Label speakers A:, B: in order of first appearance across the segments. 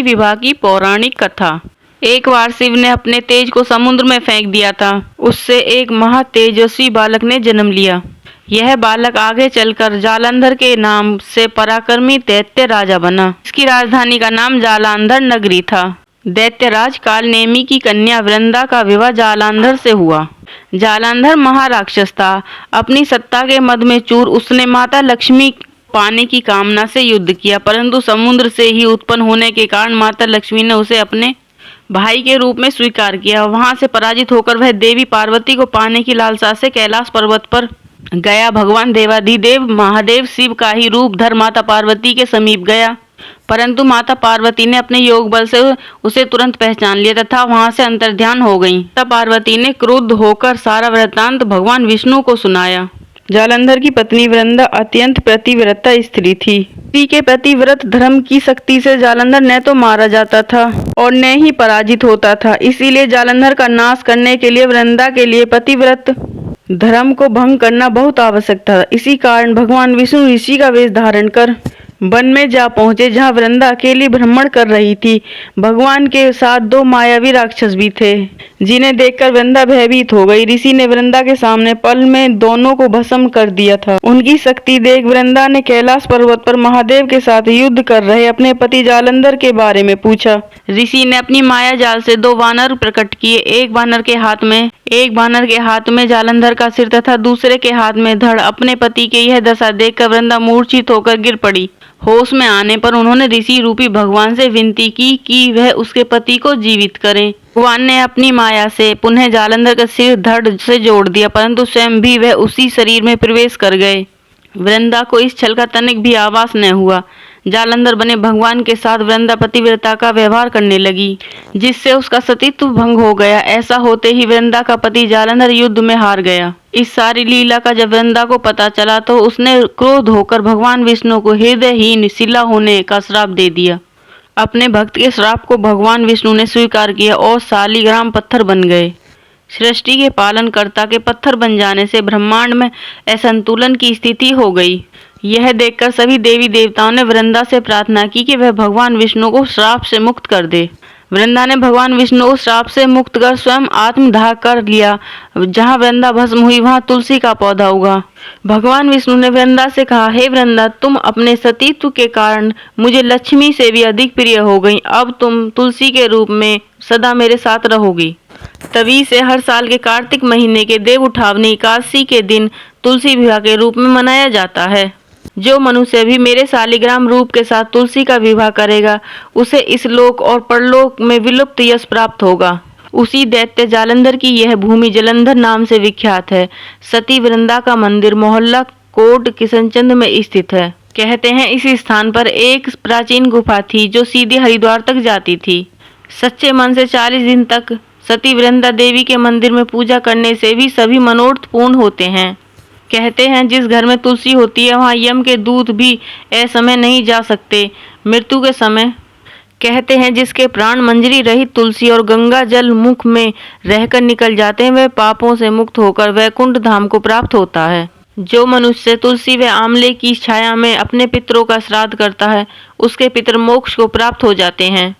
A: विवाह की पौराणिक कथा। एक बार शिव ने अपने तेज को समुद्र में फेंक दिया था। उससे एक महातेजस्वी बालक ने जन्म लिया। यह बालक आगे चलकर जालंधर के नाम से पराक्रमी दैत्य राजा बना। इसकी राजधानी का नाम जालंधर नगरी था। दैत्यराज कालनेमी की कन्या वृंदा का विवाह जालंधर से हुआ। जालंधर महाराक्षस था। अपनी सत्ता के मद में चूर उसने माता लक्ष्मी पाने की कामना से युद्ध किया, परंतु समुद्र से ही उत्पन्न होने के कारण माता लक्ष्मी ने उसे अपने भाई के रूप में स्वीकार किया। वहां से पराजित होकर वह देवी पार्वती को पाने की लालसा से कैलाश पर्वत पर गया। भगवान देवाधिदेव महादेव शिव का ही रूप धर माता पार्वती के समीप गया, परंतु माता पार्वती ने अपने योग बल से उसे तुरंत पहचान लिया तथा वहां से अंतर्ध्यान हो गईं। माता पार्वती ने क्रुद्ध होकर सारा वृत्तांत भगवान विष्णु को सुनाया। जालंधर की पत्नी वृंदा अत्यंत पतिव्रता स्त्री थी। स्त्री के पतिव्रत धर्म की शक्ति से जालंधर न तो मारा जाता था और न ही पराजित होता था। इसीलिए जालंधर का नाश करने के लिए वृंदा के लिए पतिव्रत धर्म को भंग करना बहुत आवश्यक था। इसी कारण भगवान विष्णु ऋषि का वेश धारण कर वन में जा पहुंचे, जहां वृंदा अकेली भ्रमण कर रही थी। भगवान के साथ दो मायावी राक्षस भी थे, जिन्हें देखकर वृंदा भयभीत हो गई। ऋषि ने वृंदा के सामने पल में दोनों को भस्म कर दिया था। उनकी शक्ति देख वृंदा ने कैलाश पर्वत पर महादेव के साथ युद्ध कर रहे अपने पति जालंधर के बारे में पूछा। ऋषि ने अपनी माया जाल से दो वानर प्रकट किए। एक वानर के हाथ में जालंधर का सिर तथा दूसरे के हाथ में धड़। अपने पति के यह दशा देखकर वृंदा मूर्छित होकर गिर पड़ी। होश में आने पर उन्होंने ऋषि रूपी भगवान से विनती की कि वह उसके पति को जीवित करें। भगवान ने अपनी माया से पुनः जालंधर का सिर धड़ से जोड़ दिया, परंतु स्वयं भी वह उसी शरीर में प्रवेश कर गए। वृंदा को इस छल का तनिक भी आभास न हुआ। जालंधर बने भगवान के साथ वृंदा पतिव्रता का व्यवहार करने लगी, जिससे उसका सतीत्व भंग हो गया। ऐसा होते ही वृंदा का पति जालंधर युद्ध में हार गया। इस सारी लीला का जब वृंदा को पता चला तो उसने क्रोध होकर भगवान विष्णु को हृदयहीन शिला होने का श्राप दे दिया। अपने भक्त के श्राप को भगवान विष्णु ने स्वीकार किया और शालिग्राम पत्थर बन गए। सृष्टि के पालनकर्ता के पत्थर बन जाने से ब्रह्मांड में असंतुलन की स्थिति हो गई। यह देखकर सभी देवी देवताओं ने वृंदा से प्रार्थना की कि वह भगवान विष्णु को श्राप से मुक्त कर दे। वृंदा ने भगवान विष्णु को श्राप से मुक्त कर स्वयं आत्मदाह कर लिया। जहाँ वृंदा भस्म हुई वहाँ तुलसी का पौधा उगा। भगवान विष्णु ने वृंदा से कहा, हे वृंदा, तुम अपने सतीत्व के कारण मुझे लक्ष्मी से भी अधिक प्रिय हो गई। अब तुम तुलसी के रूप में सदा मेरे साथ रहोगी। तभी से हर साल के कार्तिक महीने के देव उठावनी एकादशी के दिन तुलसी विवाह के रूप में मनाया जाता है। जो मनुष्य भी मेरे शालिग्राम रूप के साथ तुलसी का विवाह करेगा, उसे इस लोक और परलोक में विलुप्त यश प्राप्त होगा। उसी दैत्य जालंधर की यह भूमि जलंधर नाम से विख्यात है। सती वृंदा का मंदिर मोहल्ला कोट किशनचंद में स्थित है। कहते हैं इस स्थान पर एक प्राचीन गुफा थी जो सीधे हरिद्वार तक जाती थी। सच्चे मन से 40 दिन तक सती वृंदा देवी के मंदिर में पूजा करने से भी सभी मनोरथ पूर्ण होते हैं। कहते हैं जिस घर में तुलसी होती है वहाँ यम के दूत भी असमय नहीं जा सकते। मृत्यु के समय कहते हैं जिसके प्राण मंजरी रहित तुलसी और गंगा जल मुख में रहकर निकल जाते हैं, वह पापों से मुक्त होकर वैकुंठ धाम को प्राप्त होता है। जो मनुष्य तुलसी व आंवले की छाया में अपने पितरों का श्राद्ध करता है, उसके पितर मोक्ष को प्राप्त हो जाते हैं।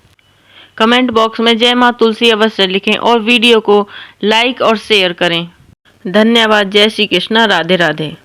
A: कमेंट बॉक्स में जय माँ तुलसी अवश्य लिखें और वीडियो को लाइक और शेयर करें। धन्यवाद। जय श्री कृष्णा। राधे राधे।